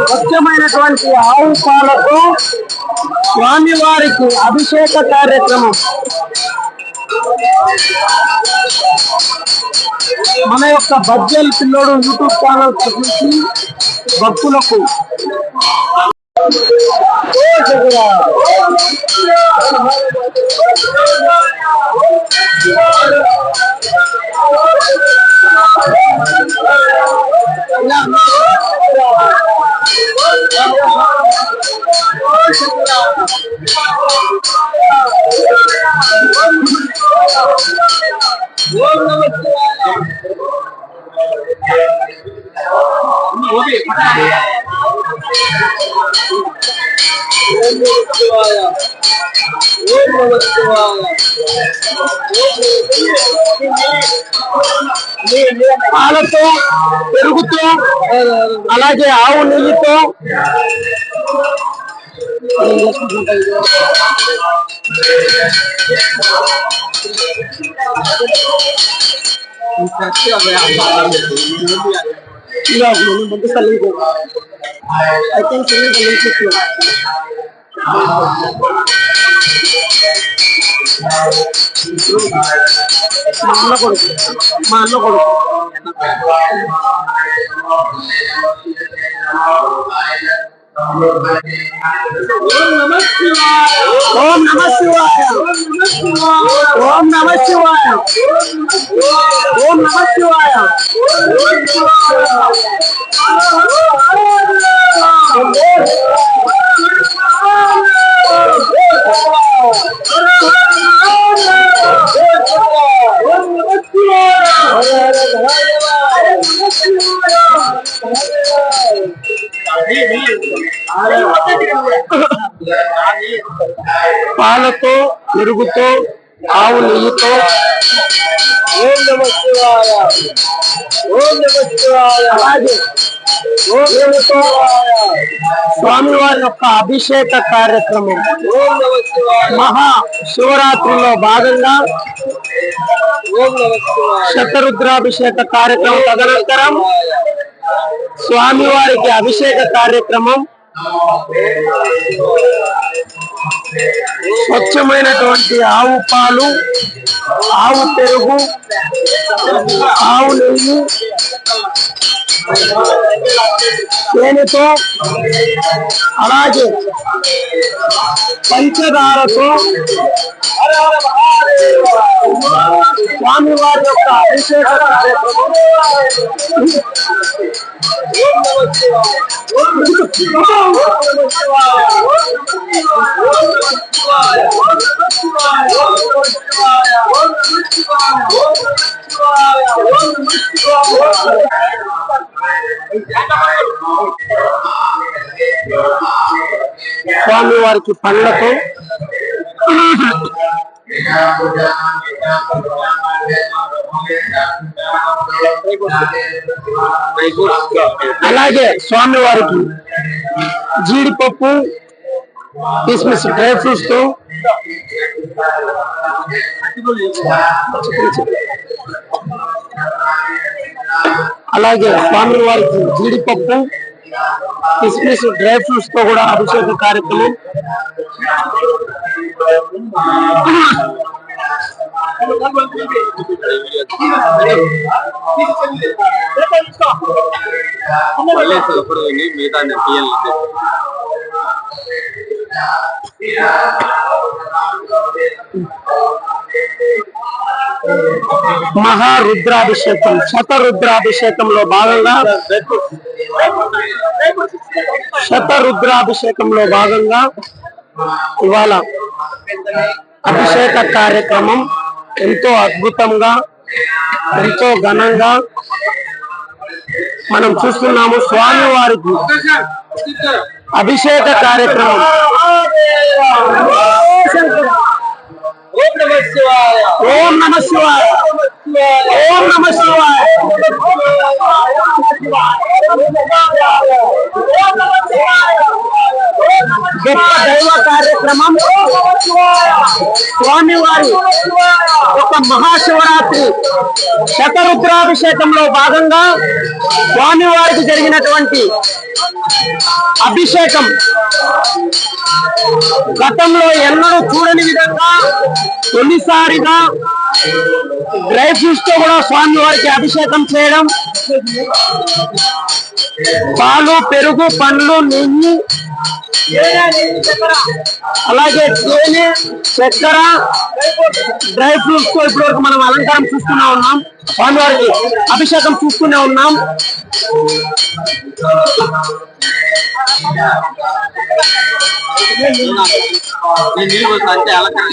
ముఖ్యమైనటువంటి ఆవు పాలతో స్వామివారికి అభిషేక కార్యక్రమం మన యొక్క బజ్జల్ పిల్లోడు యూట్యూబ్ ఛానల్ చూసి భక్తులకు పాలతో పెరుగుతో అలాగే ఆవు నెయ్యితో మా అన్న కొడుకు ఓం నమ శివాయ ఓం నమ శివాయ ఓం నమ శివాయ పాలతో పెరుగుతో ఆవు నెయ్యితో ఓం నమ శివాయ ఓం నమ శివాయ అలాగే స్వామివారి యొక్క అభిషేక కార్యక్రమం మహా శివరాత్రిలో భాగంగా శతరుద్రాభిషేక కార్యక్రమం తదనంతరం స్వామివారికి అభిషేక కార్యక్రమం స్వచ్ఛమైనటువంటి ఆవు పాలు ఆవు పెరుగు ఆవు నెయ్యి తేనెతో అలాగే పంచదారతో స్వామివారి యొక్క అభిషేక కార్యక్రమం స్వామివారికి పండ్లతో అలాగే స్వామివారికి జీడిపప్పు కిస్మిస్ డ్రై ఫ్రూట్స్ తో అలాగే స్వామివారికి జీడిపప్పు కిస్మిస్ డ్రై ఫ్రూట్స్ తో కూడా అభిషేక కార్యక్రమం మహారుద్రాభిషేకం శతరుద్రాభిషేకంలో భాగంగా ఇవాళ అభిషేక కార్యక్రమం ఎంతో అద్భుతంగా ఎంతో ఘనంగా మనం చూస్తున్నాము. స్వామివారికి అభిషేక కార్యక్రమం ఓం నమ శివాయ ఓం నమ శివాయ ఓం గొప్ప దైవ కార్యక్రమం స్వామివారి ఒక మహాశివరాత్రి శతరుద్రాభిషేకంలో భాగంగా స్వామివారికి జరిగినటువంటి అభిషేకం గతంలో ఎన్నడూ చూడని విధంగా తొలిసారిగా డ్రై ఫ్రూట్స్ తో కూడా స్వామి వారికి అభిషేకం చేయడం, పాలు, పెరుగు, పండ్లు, నెయ్యి, అలాగే తేనె, చక్కెర, డ్రై ఫ్రూట్స్ తో ఇప్పటి వరకు మనం అలంకారం చూస్తూనే ఉన్నాం. స్వామివారికి అభిషేకం చూస్తూనే ఉన్నాం. అంటే అలంకరణ